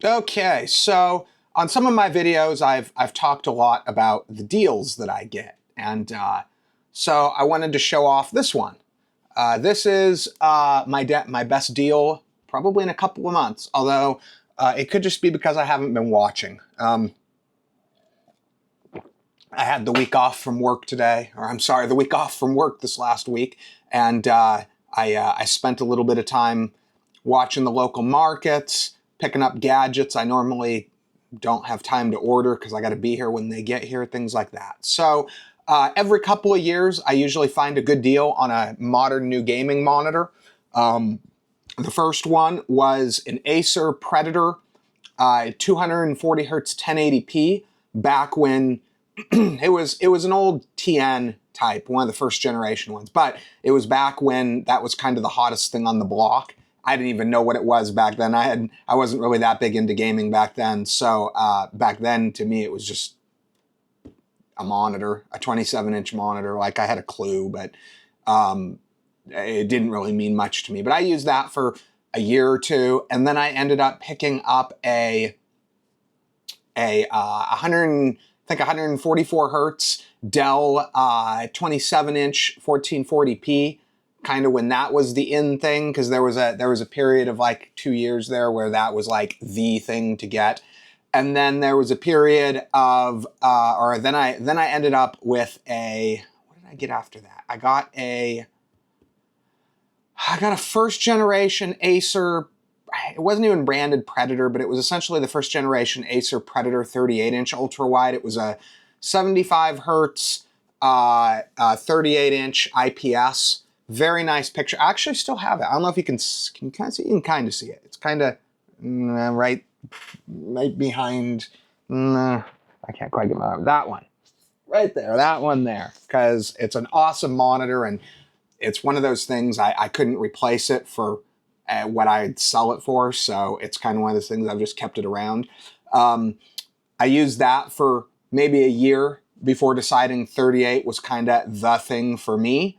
Okay, so on some of my videos, I've talked a lot about the deals that I get, and so I wanted to show off this one. This is my best deal probably in a couple of months, although it could just be because I haven't been watching. I had the week off from work today, or I'm sorry, the week off from work this last week, and I spent a little bit of time watching the local markets, picking up gadgets I normally don't have time to order because I got to be here when they get here, things like that. So every couple of years, I usually find a good deal on a modern new gaming monitor. The first one was an Acer Predator 240 hertz 1080p back when it was an old TN type, one of the first generation ones, but it was back when that was kind of the hottest thing on the block. I didn't even know what it was back then. I wasn't really that big into gaming back then. So back then, to me, it was just a monitor, a 27-inch monitor. Like, I had a clue, but it didn't really mean much to me. But I used that for a year or two, and then I ended up picking up a 144 hertz Dell 27-inch 1440p. Kind of when that was the in thing, because there was a period of like 2 years there where that was like the thing to get, and then there was a period of then I ended up with a, what did I get after that? I got a first generation Acer. It wasn't even branded Predator, but it was essentially the first generation Acer Predator 38-inch ultra wide. It was a 75 hertz 38-inch IPS. Very nice picture. I actually still have it. I don't know if you can kind of see. You can kind of see it. It's kind of right behind. I can't quite get my that one right there. That one there, because it's an awesome monitor, and it's one of those things I couldn't replace it for what I'd sell it for. So it's kind of one of those things I've just kept it around. I used that for maybe a year before deciding 38 was kind of the thing for me.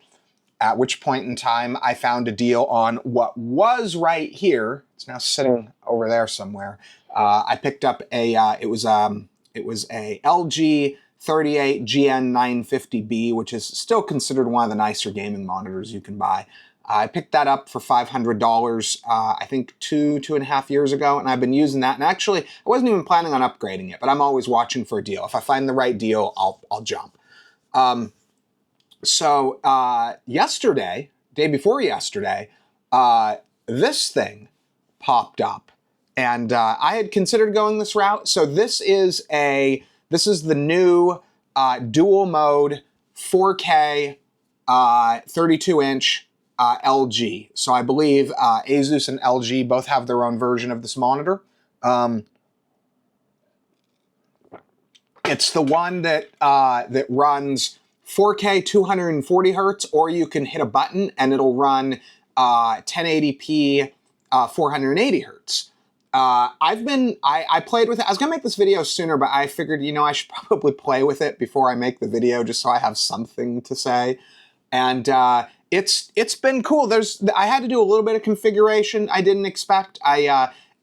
At which point in time, I found a deal on what was right here. It's now sitting over there somewhere. I picked up a it was a LG 32GS95UE-B, which is still considered one of the nicer gaming monitors you can buy. I picked that up for $500, I think two and a half years ago, and I've been using that. And actually, I wasn't even planning on upgrading it, but I'm always watching for a deal. If I find the right deal, I'll jump. So yesterday, day before yesterday, this thing popped up, and I had considered going this route. So this is the new dual mode 4K 32-inch LG. So I believe Asus and LG both have their own version of this monitor. It's the one that runs 4K 240 hertz, or you can hit a button and it'll run 1080p 480 hertz. I played with it. I was gonna make this video sooner, but I figured, I should probably play with it before I make the video, just so I have something to say. And it's been cool. I had to do a little bit of configuration I didn't expect.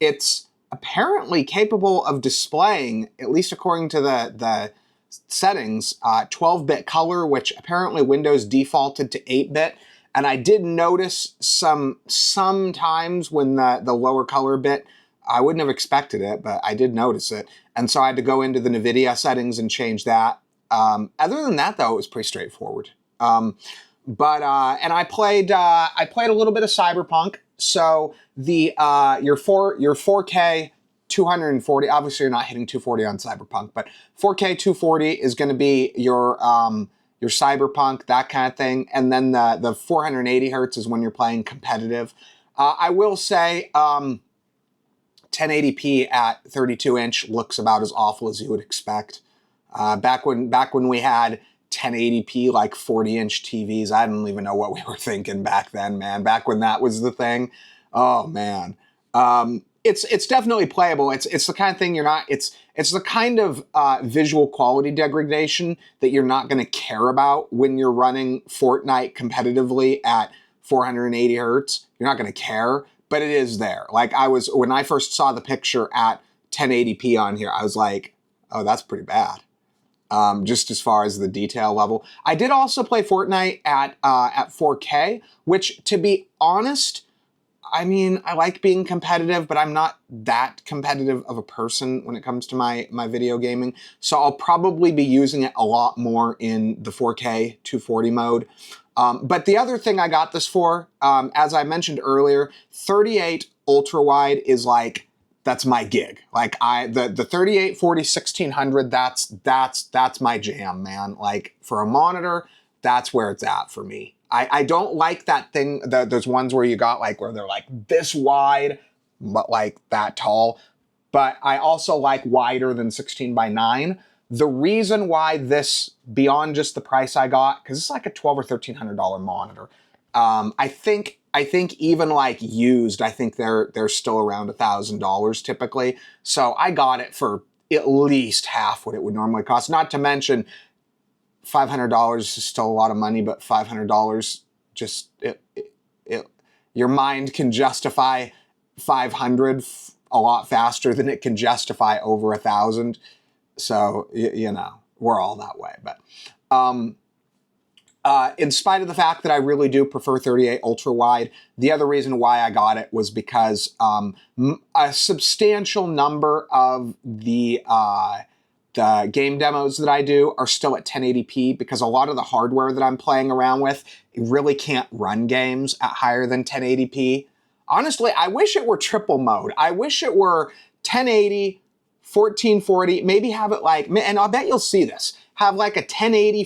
It's apparently capable of displaying, at least according to the settings, 12-bit color, which apparently Windows defaulted to 8-bit. And I did notice sometimes when the lower color bit, I wouldn't have expected it, but I did notice it. And so I had to go into the NVIDIA settings and change that. Other than that, though, it was pretty straightforward. And I played a little bit of Cyberpunk. So your 4K 240, obviously you're not hitting 240 on Cyberpunk, but 4K 240 is going to be your Cyberpunk, that kind of thing. And then the 480 hertz is when you're playing competitive. I will say 1080p at 32-inch looks about as awful as you would expect. Back when we had 1080p like 40-inch TVs, I don't even know what we were thinking back then, man. Back when that was the thing. Oh man. It's definitely playable. It's the kind of thing it's the kind of visual quality degradation that you're not going to care about when you're running Fortnite competitively at 480 hertz. You're not going to care, but it is there. Like when I first saw the picture at 1080p on here, I was like, oh, that's pretty bad. Just as far as the detail level. I did also play Fortnite at 4K, which, to be honest, I mean, I like being competitive, but I'm not that competitive of a person when it comes to my video gaming. So I'll probably be using it a lot more in the 4K 240 mode. But the other thing I got this for, as I mentioned earlier, 38 ultra wide is like, that's my gig. Like the 38, 40, 1600, that's my jam, man. Like for a monitor, that's where it's at for me. I don't like that thing, those ones where you got like, where they're like this wide, but like that tall. But I also like wider than 16:9. The reason why this, beyond just the price I got, because it's like a $1,200 or $1,300 monitor. I think even like used, I think they're still around $1,000 typically. So I got it for at least half what it would normally cost. Not to mention, $500 is still a lot of money, but $500 just your mind can justify 500 a lot faster than it can justify over 1,000. So you know, we're all that way. But in spite of the fact that I really do prefer 38 ultra wide, the other reason why I got it was because a substantial number of the game demos that I do are still at 1080p because a lot of the hardware that I'm playing around with really can't run games at higher than 1080p. Honestly, I wish it were triple mode. I wish it were 1080, 1440, maybe have it like, and I'll bet you'll see this, have like a 1080,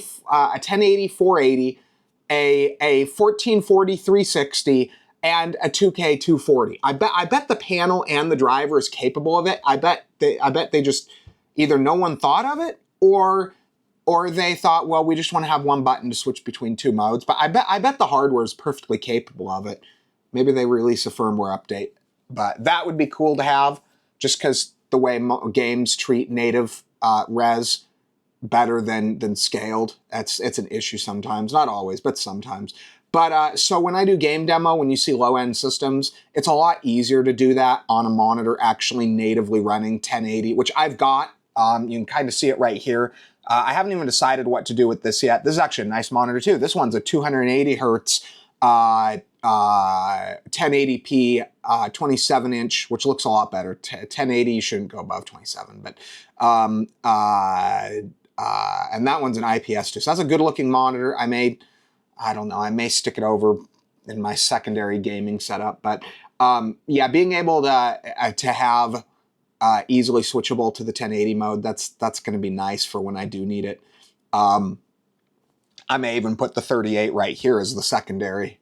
480, a 1440 360, and a 2K 240. I bet the panel and the driver is capable of it. I bet they just, either no one thought of it, or they thought, well, we just want to have one button to switch between two modes. But I bet the hardware is perfectly capable of it. Maybe they release a firmware update. But that would be cool to have, just because the way games treat native res better than scaled. It's an issue sometimes. Not always, but sometimes. But so when I do game demo, when you see low-end systems, it's a lot easier to do that on a monitor actually natively running 1080, which I've got. You can kind of see it right here. I haven't even decided what to do with this yet. This is actually a nice monitor too. This one's a 280 hertz 1080p 27 inch, which looks a lot better. 1080 you shouldn't go above 27, but and that one's an IPS too. So that's a good looking monitor. I don't know, I may stick it over in my secondary gaming setup, but yeah, being able to have easily switchable to the 1080 mode, that's going to be nice for when I do need it. I may even put the 38 right here as the secondary.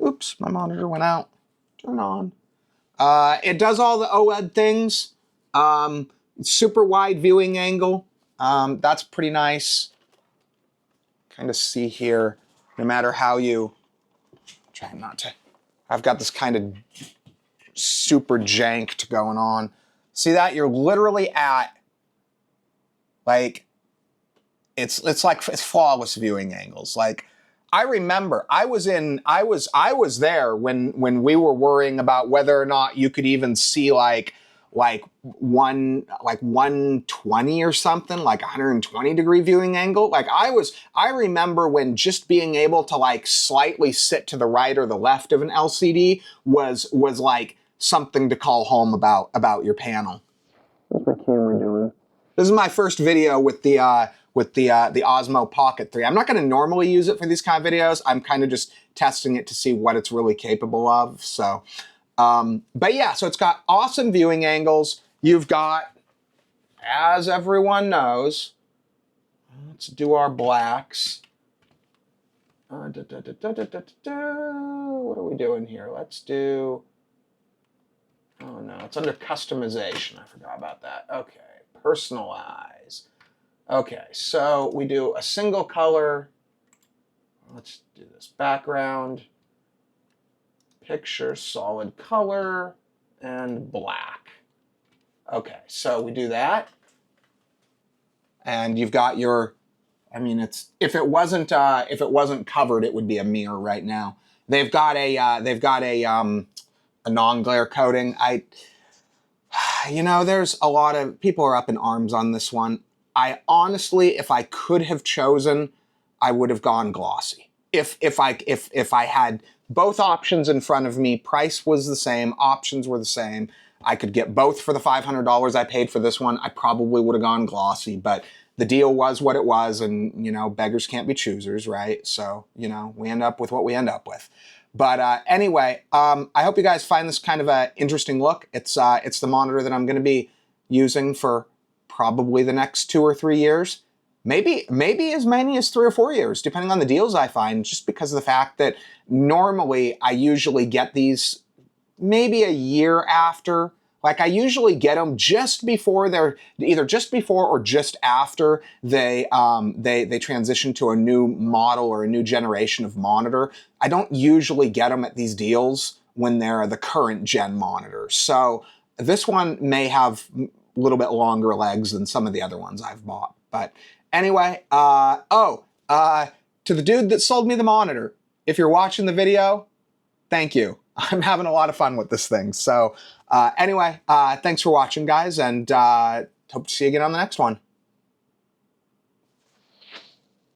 Oops, my monitor went out. Turn on. It does all the OLED things. Super wide viewing angle. That's pretty nice. Kind of see here, no matter how you, try not to, I've got this kind of super janked going on. See that? You're literally at, like, it's flawless viewing angles. Like, I remember I was there when we were worrying about whether or not you could even see like 120 or something, like 120 degree viewing angle. Like I remember when just being able to like slightly sit to the right or the left of an LCD was like something to call home about your panel. What's my camera doing? This is my first video with the Osmo Pocket 3. I'm not going to normally use it for these kind of videos. I'm kind of just testing it to see what it's really capable of. So, but yeah, so it's got awesome viewing angles. You've got, as everyone knows, let's do our blacks. What are we doing here? Let's do, oh no, it's under customization. I forgot about that. Okay, personalize. Okay, so we do a single color. Let's do this background, picture, solid color, and black. Okay, so we do that. And you've got your, I mean, it's, if it wasn't covered, it would be a mirror right now. They've got a non-glare coating. You know, there's a lot of people are up in arms on this one. I honestly, if I could have chosen, I would have gone glossy. If I had both options in front of me, price was the same, options were the same, I could get both for the $500 I paid for this one, I probably would have gone glossy, but the deal was what it was, and, you know, beggars can't be choosers, right? So, you know, we end up with what we end up with. But anyway, I hope you guys find this kind of an interesting look. It's the monitor that I'm going to be using for probably the next 2 or 3 years. Maybe as many as 3 or 4 years, depending on the deals I find, just because of the fact that normally I usually get these maybe a year after. Like I usually get them just before they're either just before or just after they transition to a new model or a new generation of monitor. I don't usually get them at these deals when they're the current gen monitors. So this one may have a little bit longer legs than some of the other ones I've bought. But anyway, to the dude that sold me the monitor, if you're watching the video, thank you. I'm having a lot of fun with this thing. So anyway, thanks for watching, guys, and hope to see you again on the next one.